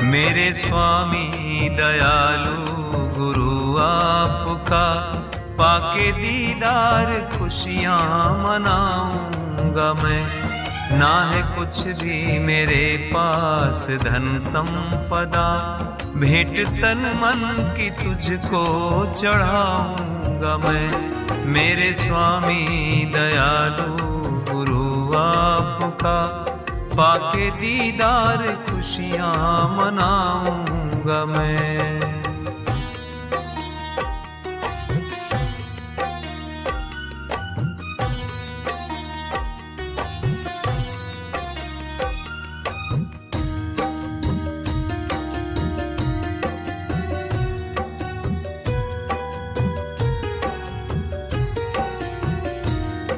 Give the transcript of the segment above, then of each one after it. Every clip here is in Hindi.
मेरे स्वामी दयालु गुरु आपका, पाके दीदार खुशियाँ मनाऊंगा मैं। ना है कुछ भी मेरे पास धन संपदा, भेंट तन मन की तुझको चढ़ाऊंगा मैं। मेरे स्वामी दयालु गुरु आपका, पाके दीदार खुशियाँ मनाऊंगा मैं।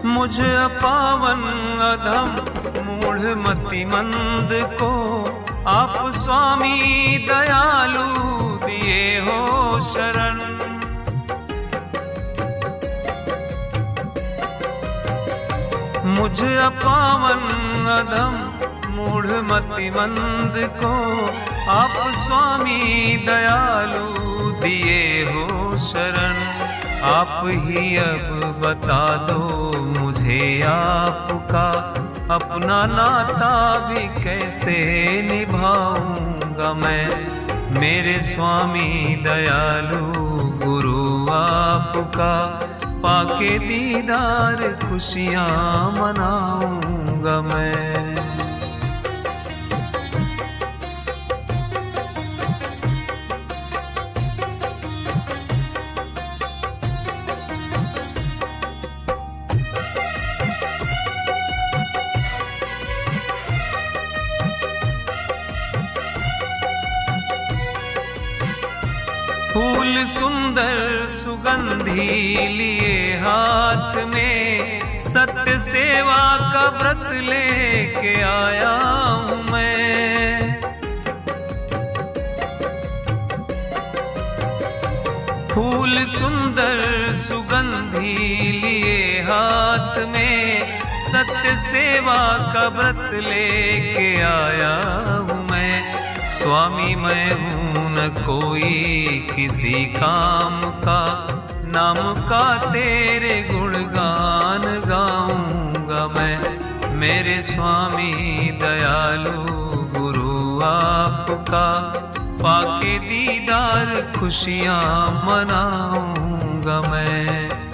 मुझ अपावन अधम मूढ़ मति मंद को, आप स्वामी दयालु दिए हो शरण। मुझ अपावन अधम मूढ़ मति मंद को, आप स्वामी दयालु दिए हो शरण। आप ही अब बता दो मुझे आपका, अपना नाता भी कैसे निभाऊंगा मैं। मेरे स्वामी दयालु गुरु आपका, पाके दीदार खुशियाँ मनाऊंगा मैं। फूल सुंदर सुगंधी लिए हाथ में, सत्य सेवा का व्रत लेके आया हूँ मैं। फूल सुंदर सुगंधी लिए हाथ में, सत्य सेवा का व्रत लेके आया हूँ मैं। स्वामी मैं हूँ न कोई किसी काम का, नाम का तेरे गुणगान गाऊंगा मैं। मेरे स्वामी दयालु गुरु आपका, पाके दीदार खुशियाँ मनाऊंगा मैं।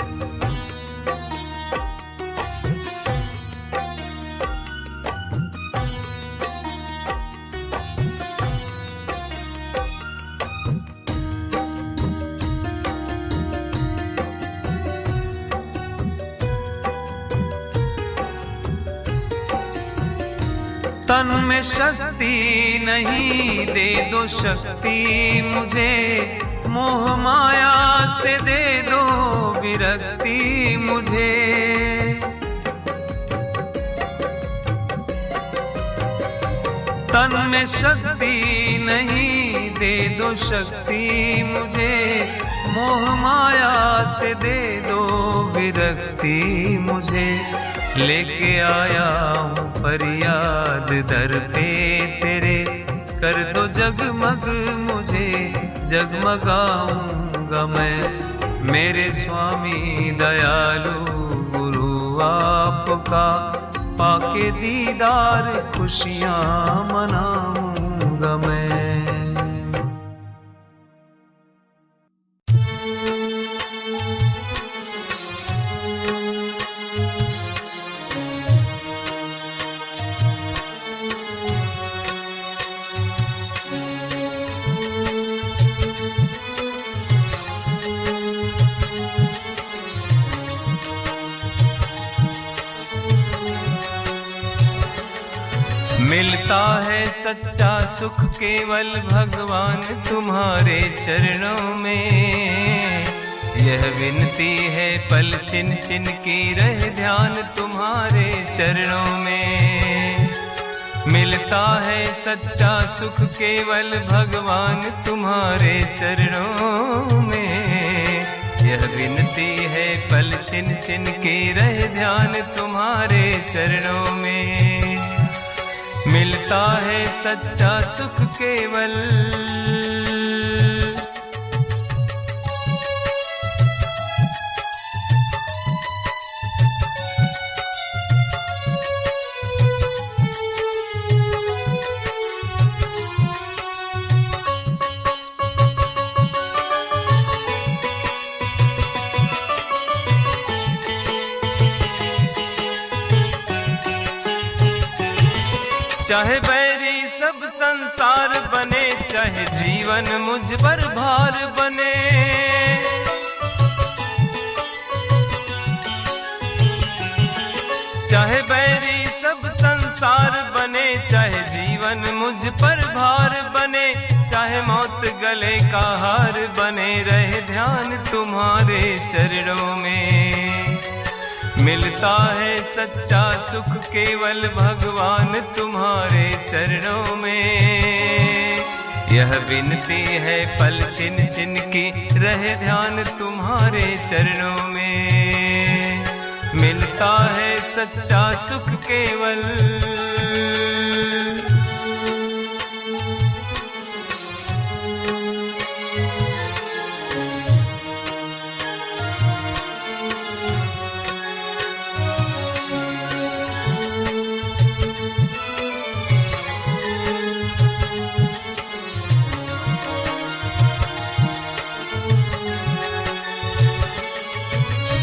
तन में शक्ति नहीं, दे दो शक्ति मुझे। मोह माया से दे दो विरक्ति मुझे। तन में शक्ति नहीं, दे दो शक्ति मुझे। मोह माया से दे दो विरक्ति मुझे। लेके आया हूँ फरियाद दर पे तेरे, कर दो जगमग मुझे जगमगाऊंगा मैं। मेरे स्वामी दयालु गुरु आपका, पाके दीदार खुशियाँ मनाऊंगा मैं। मिलता है सच्चा सुख केवल भगवान तुम्हारे चरणों में। यह विनती है पल छिन छिन की रहे ध्यान तुम्हारे चरणों में। मिलता है सच्चा सुख केवल भगवान तुम्हारे चरणों में। यह विनती है पल छिन छिन की रहे ध्यान तुम्हारे चरणों में। मिलता है सच्चा सुख केवल। चाहे बैरी सब संसार बने, चाहे जीवन मुझ पर भार बने, चाहे बैरी सब संसार बने, चाहे जीवन मुझ पर भार बने, चाहे मौत गले का हार बने, रहे ध्यान तुम्हारे चरणों में। मिलता है सच्चा सुख केवल भगवान तुम्हारे चरणों में। यह विनती है पल छिन छिन की, रहे ध्यान तुम्हारे चरणों में। मिलता है सच्चा सुख केवल।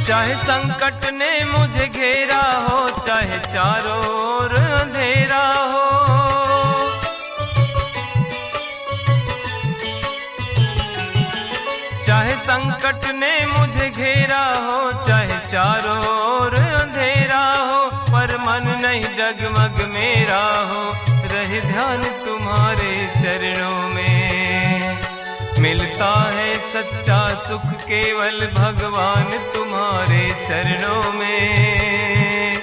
चाहे संकट ने मुझे घेरा हो, चाहे चारों ओर अंधेरा हो, चाहे संकट ने मुझे घेरा हो, चाहे चारों ओर अंधेरा हो, पर मन नहीं डगमग मेरा हो, रहे ध्यान तुम्हारे चरणों में। मिलता है सच्चा सुख केवल भगवान तुम्हारे चरणों में।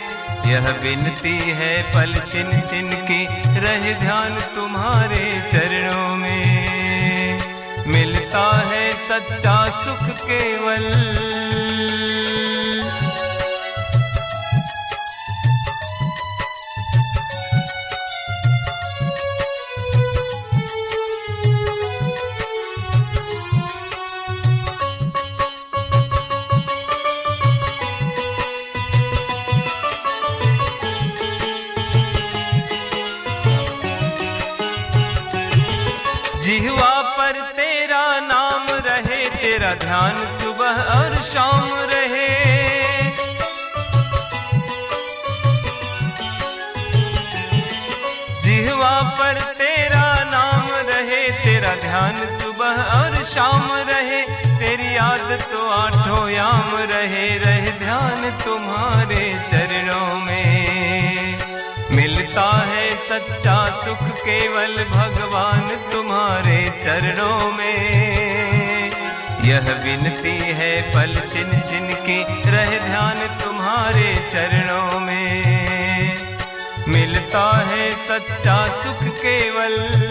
यह विनती है पल छिन छिन की, रहे ध्यान तुम्हारे चरणों में। मिलता है सच्चा सुख केवल। जिह्वा पर तेरा नाम रहे, तेरा ध्यान सुबह और शाम रहे, जिह्वा पर तेरा नाम रहे, तेरा ध्यान सुबह और शाम रहे, तेरी याद तो आठों याम रहे, रहे ध्यान तुम्हारे चरणों में। मिलता है सच्चा सुख केवल भगवान तुम्हारे चरणों में। यह विनती है पल छिन छिन की, रहे ध्यान तुम्हारे चरणों में। मिलता है सच्चा सुख केवल।